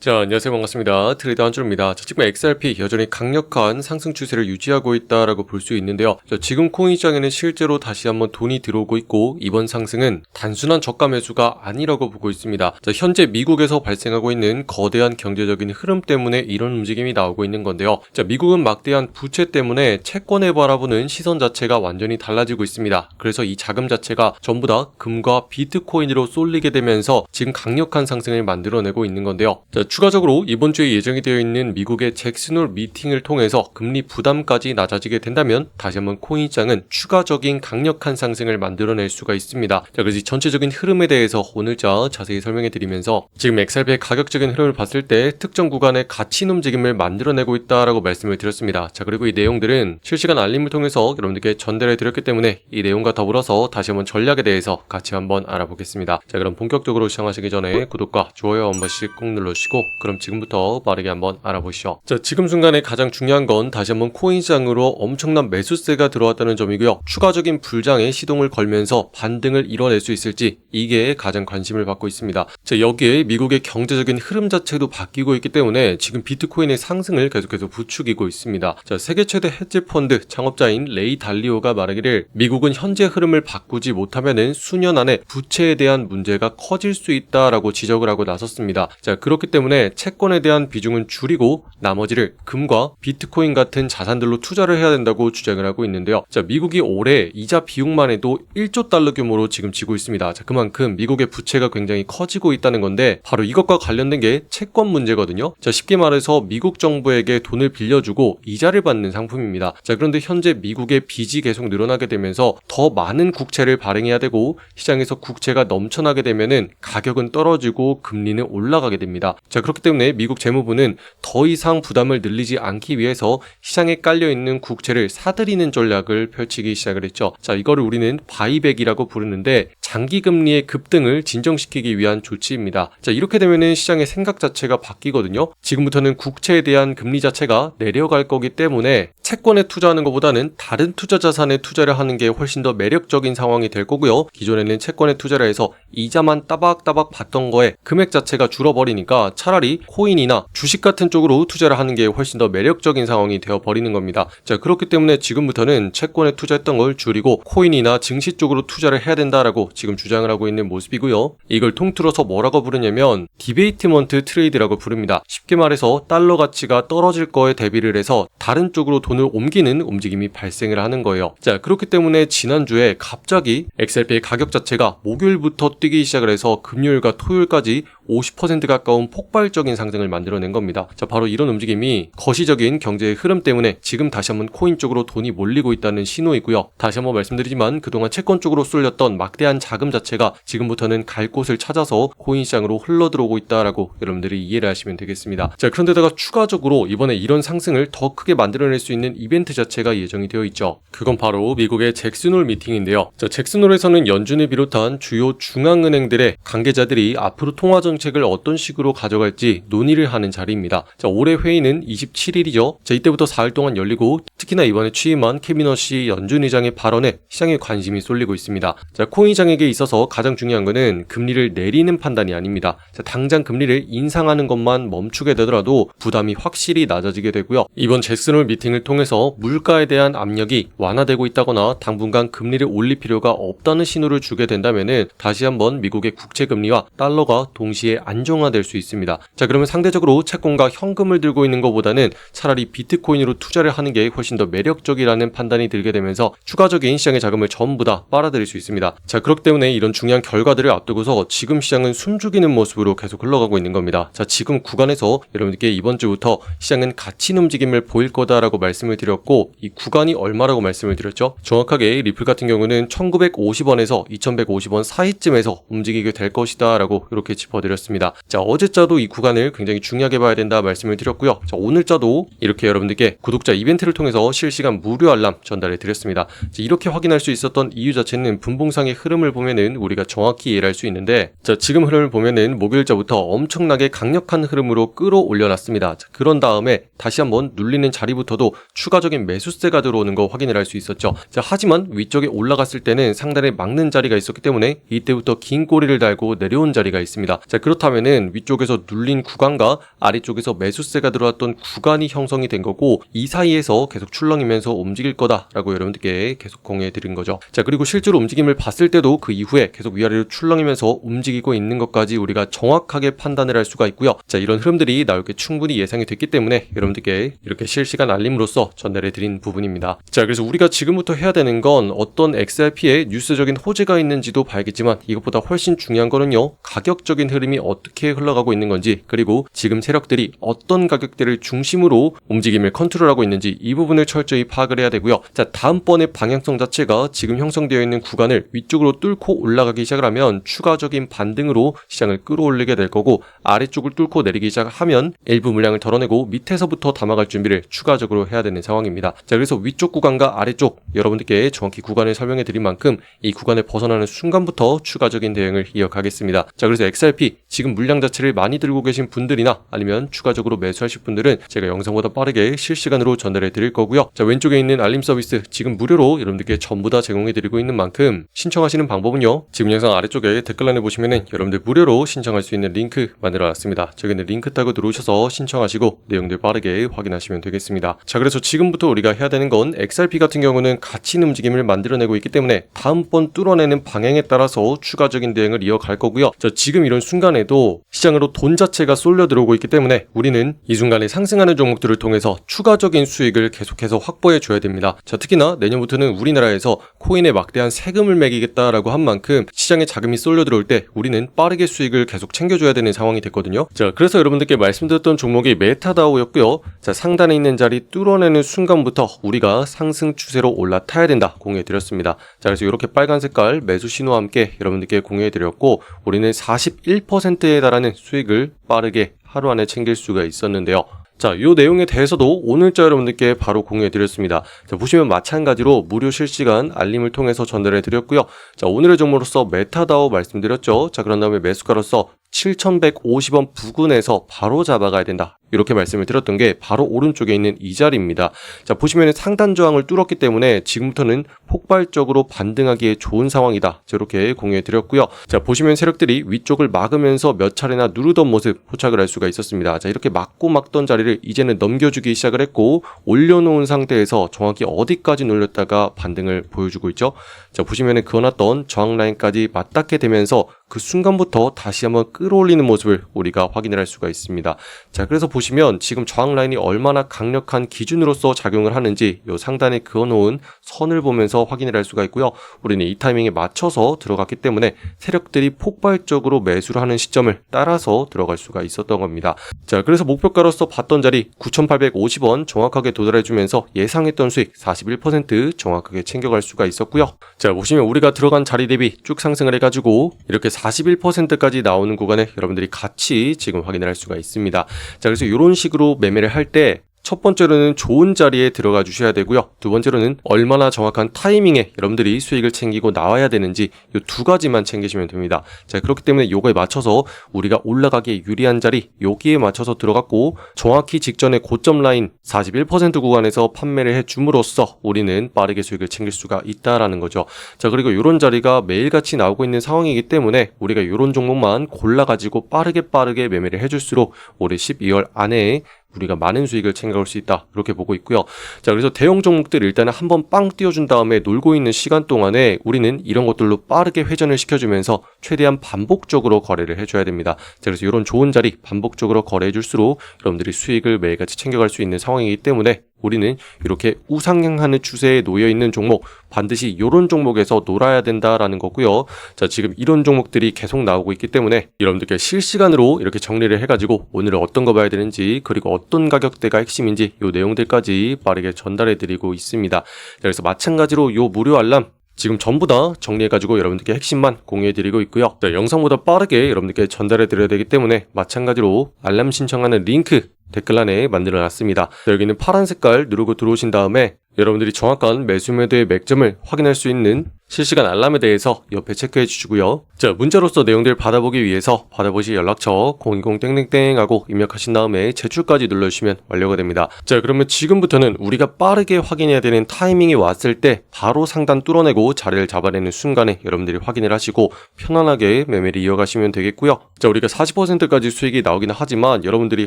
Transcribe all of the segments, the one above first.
자, 안녕하세요. 반갑습니다. 트레이더 한준호입니다. 자, 지금 XRP 여전히 강력한 상승 추세를 유지하고 있다라고 볼 수 있는데요. 자, 지금 코인 시장에는 실제로 다시 한번 돈이 들어오고 있고 이번 상승은 단순한 저가 매수가 아니라고 보고 있습니다. 자, 현재 미국에서 발생하고 있는 거대한 경제적인 흐름 때문에 이런 움직임이 나오고 있는 건데요. 자, 미국은 막대한 부채 때문에 채권을 바라보는 시선 자체가 완전히 달라지고 있습니다. 그래서 이 자금 자체가 전부 다 금과 비트코인으로 쏠리게 되면서 지금 강력한 상승을 만들어내고 있는 건데요. 자, 추가적으로 이번 주에 예정이 되어 있는 미국의 잭슨홀 미팅을 통해서 금리 부담까지 낮아지게 된다면 다시 한번 코인 시장은 추가적인 강력한 상승을 만들어낼 수가 있습니다. 자, 그래서 이 전체적인 흐름에 대해서 오늘자 자세히 설명해 드리면서 지금 XRP의 가격적인 흐름을 봤을 때 특정 구간의 갇힌 움직임을 만들어내고 있다라고 말씀을 드렸습니다. 자, 그리고 이 내용들은 실시간 알림을 통해서 여러분들께 전달해 드렸기 때문에 이 내용과 더불어서 다시 한번 전략에 대해서 같이 한번 알아보겠습니다. 자, 그럼 본격적으로 시작하시기 전에 구독과 좋아요 한 번씩 꼭 눌러주시고 그럼 지금부터 빠르게 한번 알아보시죠. 자, 지금 순간에 가장 중요한 건 다시 한번 코인 시장으로 엄청난 매수세가 들어왔다는 점이고요. 추가적인 불장의 시동을 걸면서 반등을 이뤄낼 수 있을지 이게 가장 관심을 받고 있습니다. 자, 여기에 미국의 경제적인 흐름 자체도 바뀌고 있기 때문에 지금 비트코인의 상승을 계속해서 부추기고 있습니다. 자, 세계 최대 헤지펀드 창업자인 레이 달리오가 말하기를 미국은 현재 흐름을 바꾸지 못하면은 수년 안에 부채에 대한 문제가 커질 수 있다라고 지적을 하고 나섰습니다. 자, 그렇기 때문에 채권에 대한 비중은 줄이고 나머지를 금과 비트코인 같은 자산들로 투자를 해야 된다고 주장을 하고 있는데요. 자, 미국이 올해 이자 비용만 해도 1조 달러 규모로 지금 지고 있습니다. 자, 그만큼 미국의 부채가 굉장히 커지고 있다는 건데 바로 이것과 관련된 게 채권 문제거든요. 자, 쉽게 말해서 미국 정부에게 돈을 빌려주고 이자를 받는 상품입니다. 자, 그런데 현재 미국의 빚이 계속 늘어나게 되면서 더 많은 국채를 발행해야 되고 시장에서 국채가 넘쳐나게 되면은 가격은 떨어지고 금리는 올라가게 됩니다. 자, 그렇기 때문에 미국 재무부는 더 이상 부담을 늘리지 않기 위해서 시장에 깔려있는 국채를 사들이는 전략을 펼치기 시작을 했죠. 자, 이거를 우리는 바이백이라고 부르는데 장기금리의 급등을 진정시키기 위한 조치입니다. 자, 이렇게 되면은 시장의 생각 자체가 바뀌거든요. 지금부터는 국채에 대한 금리 자체가 내려갈 거기 때문에 채권에 투자하는 것보다는 다른 투자 자산에 투자를 하는 게 훨씬 더 매력적인 상황이 될 거고요. 기존에는 채권에 투자를 해서 이자만 따박따박 받던 거에 금액 자체가 줄어버리니까 차라리 코인이나 주식 같은 쪽으로 투자를 하는 게 훨씬 더 매력적인 상황이 되어버리는 겁니다. 자, 그렇기 때문에 지금부터는 채권에 투자했던 걸 줄이고 코인이나 증시 쪽으로 투자를 해야 된다라고 지금 주장을 하고 있는 모습이고요. 이걸 통틀어서 뭐라고 부르냐면 디베이트먼트 트레이드라고 부릅니다. 쉽게 말해서 달러 가치가 떨어질 거에 대비를 해서 다른 쪽으로 돈을 옮기는 움직임이 발생을 하는 거예요. 자, 그렇기 때문에 지난주에 갑자기 XRP의 가격 자체가 목요일부터 뛰기 시작을 해서 금요일과 토요일까지 50% 가까운 폭발적인 상승을 만들어낸 겁니다. 자, 바로 이런 움직임이 거시적인 경제의 흐름 때문에 지금 다시 한번 코인 쪽으로 돈이 몰리고 있다는 신호이고요. 다시 한번 말씀드리지만 그동안 채권 쪽으로 쏠렸던 막대한 자금 자체가 지금부터는 갈 곳을 찾아서 코인 시장으로 흘러들어오고 있다라고 여러분들이 이해를 하시면 되겠습니다. 자, 그런데다가 추가적으로 이번에 이런 상승을 더 크게 만들어낼 수 있는 이벤트 자체가 예정이 되어 있죠. 그건 바로 미국의 잭슨홀 미팅인데요. 자, 잭슨홀에서는 연준을 비롯한 주요 중앙은행들의 관계자들이 앞으로 통화 정책을 어떤 식으로 가져갈지 논의를 하는 자리입니다. 자, 올해 회의는 27일이죠. 자, 이때부터 4일 동안 열리고 특히나 이번에 취임한 케빈 허시 연준 의장의 발언에 시장의 관심이 쏠리고 있습니다. 자, 코인 시장에게 있어서 가장 중요한 것은 금리를 내리는 판단이 아닙니다. 자, 당장 금리를 인상하는 것만 멈추게 되더라도 부담이 확실히 낮아지게 되고요. 이번 잭슨홀 미팅을 통해서 물가에 대한 압력이 완화되고 있다거나 당분간 금리를 올릴 필요가 없다는 신호를 주게 된다면은 다시 한번 미국의 국채 금리와 달러가 동시에 안정화될 수 있습니다. 자, 그러면 상대적으로 채권과 현금을 들고 있는 것보다는 차라리 비트코인으로 투자를 하는 게 훨씬 더 매력적이라는 판단이 들게 되면서 추가적인 시장의 자금을 전부 다 빨아들일 수 있습니다. 자, 그렇기 때문에 이런 중요한 결과들을 앞두고서 지금 시장은 숨죽이는 모습으로 계속 흘러가고 있는 겁니다. 자, 지금 구간에서 여러분들께 이번 주부터 시장은 갇힌 움직임을 보일 거다라고 말씀을 드렸고 이 구간이 얼마라고 말씀을 드렸죠? 정확하게 리플 같은 경우는 1950원에서 2150원 사이쯤에서 움직이게 될 것이다 라고 이렇게 짚어드렸습니다. 자, 어제자도 이 구간을 굉장히 중요하게 봐야 된다 말씀을 드렸고요. 자, 오늘자도 이렇게 여러분들께 구독자 이벤트를 통해서 실시간 무료 알람 전달해 드렸습니다. 자, 이렇게 확인할 수 있었던 이유 자체는 분봉상의 흐름을 보면은 우리가 정확히 이해를 할 수 있는데 자, 지금 흐름을 보면은 목요일자부터 엄청나게 강력한 흐름으로 끌어올려 놨습니다. 자, 그런 다음에 다시 한번 눌리는 자리부터도 추가적인 매수세가 들어오는 거 확인을 할 수 있었죠. 자, 하지만 위쪽에 올라갔을 때는 상단에 막는 자리가 있었기 때문에 이때부터 긴 꼬리를 달고 내려온 자리가 있습니다. 자, 그렇다면은 위쪽에서 눌린 구간과 아래쪽에서 매수세가 들어왔던 구간이 형성이 된 거고, 이 사이에서 계속 출렁이면서 움직일 거다라고 여러분들께 계속 공유해 드린 거죠. 자, 그리고 실제로 움직임을 봤을 때도 그 이후에 계속 위아래로 출렁이면서 움직이고 있는 것까지 우리가 정확하게 판단을 할 수가 있고요. 자, 이런 흐름들이 나올 게 충분히 예상이 됐기 때문에 여러분들께 이렇게 실시간 알림으로써 전달해 드린 부분입니다. 자, 그래서 우리가 지금부터 해야 되는 건 어떤 XRP에 뉴스적인 호재가 있는지도 봐야겠지만, 이것보다 훨씬 중요한 거는요, 가격적인 흐름이 어떻게 흘러가고 있는 건지, 그리고 지금 세력들이 어떤 가격대를 중심으로 움직임을 컨트롤하고 있는지, 이 부분을 철저히 파악을 해야 되고요. 자, 다음번의 방향성 자체가 지금 형성되어 있는 구간을 위쪽으로 뚫고 올라가기 시작을 하면 추가적인 반등으로 시장을 끌어올리게 될 거고, 아래쪽을 뚫고 내리기 시작하면 일부 물량을 덜어내고 밑에서부터 담아갈 준비를 추가적으로 해야 되는 상황입니다. 자, 그래서 위쪽 구간과 아래쪽 여러분들께 정확히 구간을 설명해 드린 만큼 이 구간을 벗어나는 순간부터 추가적인 대응을 이어가겠습니다. 자, 그래서 XRP 지금 물량 자체를 많이 들고 계신 분들이나 아니면 추가적으로 매수하실 분들은 제가 영상보다 빠르게 실시간으로 전달해 드릴 거고요. 자, 왼쪽에 있는 알림 서비스 지금 무료로 여러분들께 전부 다 제공해 드리고 있는 만큼 신청하시는 방법은요, 지금 영상 아래쪽에 댓글란에 보시면은 여러분들 무료로 신청할 수 있는 링크 만들어 놨습니다. 저기는 링크 타고 들어오셔서 신청하시고 내용들 빠르게 확인하시면 되겠습니다. 자, 그래서 지금부터 우리가 해야 되는 건, XRP 같은 경우는 갇힌 움직임을 만들어내고 있기 때문에 다음번 뚫어내는 방향에 따라서 추가적인 대응을 이어갈 거고요. 자, 지금 이런 순간에도 시장으로 돈 자체가 쏠려 들어오고 있기 때문에 우리는 이 순간에 상승하는 종목들을 통해서 추가적인 수익을 계속해서 확보해 줘야 됩니다. 자, 특히나 내년부터는 우리나라에서 코인에 막대한 세금을 매기겠다라고 한 만큼 시장에 자금이 쏠려 들어올 때 우리는 빠르게 수익을 계속 챙겨줘야 되는 상황이 됐거든요. 자, 그래서 여러분들께 말씀드렸던 종목이 메타다오였고요. 자, 상단에 있는 자리 뚫어내는 순간부터 우리가 상승 추세로 올라타야 된다 공유해 드렸습니다. 자, 그래서 이렇게 빨간 색깔 매수 신호와 함께 여러분들께 공유해 드렸고, 우리는 41%에 달하는 수익을 빠르게 하루 안에 챙길 수가 있었는데요. 자, 이 내용에 대해서도 오늘자 여러분들께 바로 공유해 드렸습니다. 자, 보시면 마찬가지로 무료 실시간 알림을 통해서 전달해 드렸고요. 자, 오늘의 종목으로서 메타다오 말씀드렸죠. 자, 그런 다음에 매수가로서 7,150원 부근에서 바로 잡아가야 된다, 이렇게 말씀을 드렸던 게 바로 오른쪽에 있는 이 자리입니다. 자, 보시면 상단 저항을 뚫었기 때문에 지금부터는 폭발적으로 반등하기에 좋은 상황이다, 저렇게 공유해 드렸고요. 자, 보시면 세력들이 위쪽을 막으면서 몇 차례나 누르던 모습 포착을 할 수가 있었습니다. 자, 이렇게 막고 막던 자리를 이제는 넘겨주기 시작을 했고, 올려놓은 상태에서 정확히 어디까지 눌렸다가 반등을 보여주고 있죠. 자, 보시면 그어놨던 저항 라인까지 맞닿게 되면서 그 순간부터 다시 한번 끌어올리는 모습을 우리가 확인을 할 수가 있습니다. 자, 그래서 보시면 지금 저항 라인이 얼마나 강력한 기준으로서 작용을 하는지 요 상단에 그어놓은 선을 보면서 확인을 할 수가 있고요. 우리는 이 타이밍에 맞춰서 들어갔기 때문에 세력들이 폭발적으로 매수를 하는 시점을 따라서 들어갈 수가 있었던 겁니다. 자, 그래서 목표가로서 봤던 자리 9,850원 정확하게 도달해주면서 예상했던 수익 41% 정확하게 챙겨갈 수가 있었고요. 자, 보시면 우리가 들어간 자리 대비 쭉 상승을 해가지고 이렇게 41%까지 나오는 구간에 여러분들이 같이 지금 확인을 할 수가 있습니다. 자, 그래서 이런 식으로 매매를 할 때 첫 번째로는 좋은 자리에 들어가 주셔야 되고요. 두 번째로는 얼마나 정확한 타이밍에 여러분들이 수익을 챙기고 나와야 되는지 이 두 가지만 챙기시면 됩니다. 자, 그렇기 때문에 요거에 맞춰서 우리가 올라가기에 유리한 자리 여기에 맞춰서 들어갔고, 정확히 직전에 고점 라인 41% 구간에서 판매를 해줌으로써 우리는 빠르게 수익을 챙길 수가 있다라는 거죠. 자, 그리고 이런 자리가 매일같이 나오고 있는 상황이기 때문에 우리가 이런 종목만 골라가지고 빠르게 매매를 해줄수록 올해 12월 안에 우리가 많은 수익을 챙겨올 수 있다, 이렇게 보고 있고요. 자, 그래서 대형 종목들 일단은 한번 빵 띄워준 다음에 놀고 있는 시간 동안에 우리는 이런 것들로 빠르게 회전을 시켜주면서 최대한 반복적으로 거래를 해줘야 됩니다. 자, 그래서 이런 좋은 자리 반복적으로 거래해줄수록 여러분들이 수익을 매일같이 챙겨갈 수 있는 상황이기 때문에 우리는 이렇게 우상향하는 추세에 놓여있는 종목, 반드시 이런 종목에서 놀아야 된다라는 거고요. 자, 지금 이런 종목들이 계속 나오고 있기 때문에 여러분들께 실시간으로 이렇게 정리를 해가지고 오늘은 어떤 거 봐야 되는지, 그리고 어떤 가격대가 핵심인지 이 내용들까지 빠르게 전달해 드리고 있습니다. 자, 그래서 마찬가지로 이 무료 알람 지금 전부 다 정리해가지고 여러분들께 핵심만 공유해드리고 있고요. 자, 영상보다 빠르게 여러분들께 전달해드려야 되기 때문에 마찬가지로 알람 신청하는 링크 댓글란에 만들어놨습니다. 자, 여기는 파란 색깔 누르고 들어오신 다음에 여러분들이 정확한 매수 매도의 맥점을 확인할 수 있는 실시간 알람에 대해서 옆에 체크해 주시고요. 자, 문자로서 내용들을 받아보기 위해서 받아보실 연락처 010 하고 입력하신 다음에 제출까지 눌러주시면 완료가 됩니다. 자, 그러면 지금부터는 우리가 빠르게 확인해야 되는 타이밍이 왔을 때 바로 상단 뚫어내고 자리를 잡아내는 순간에 여러분들이 확인을 하시고 편안하게 매매를 이어가시면 되겠고요. 자, 우리가 40%까지 수익이 나오긴 하지만 여러분들이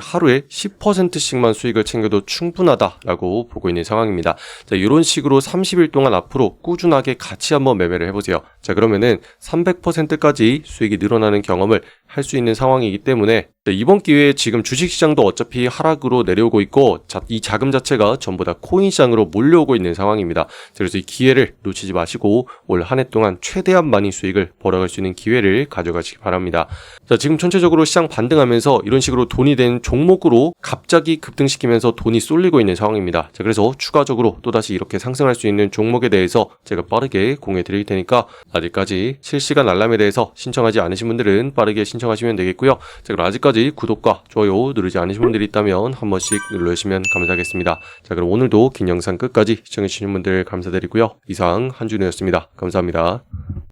하루에 10%씩만 수익을 챙겨도 충분하다라고 보고 있는 상황입니다. 자, 이런 식으로 30일 동안 앞으로 꾸준하게 같이 한번 매매를 해보세요. 자, 그러면은 300%까지 수익이 늘어나는 경험을 할 수 있는 상황이기 때문에 이번 기회에 지금 주식시장도 어차피 하락으로 내려오고 있고 이 자금 자체가 전부 다 코인 시장으로 몰려오고 있는 상황입니다. 그래서 이 기회를 놓치지 마시고 올 한 해 동안 최대한 많이 수익을 벌어갈 수 있는 기회를 가져가시기 바랍니다. 자, 지금 전체적으로 시장 반등하면서 이런 식으로 돈이 된 종목으로 갑자기 급등시키면서 돈이 쏠리고 있는 상황입니다. 자, 그래서 추가적으로 또다시 이렇게 상승할 수 있는 종목에 대해서 제가 빠르게 공유해 드릴 테니까 아직까지 실시간 알람에 대해서 신청하지 않으신 분들은 빠르게 신청하시면 되겠고요. 자, 그럼 아직까지 구독과 좋아요 누르지 않으신 분들이 있다면 한 번씩 눌러주시면 감사하겠습니다. 자, 그럼 오늘도 긴 영상 끝까지 시청해주시는 분들 감사드리고요. 이상 한준우였습니다. 감사합니다.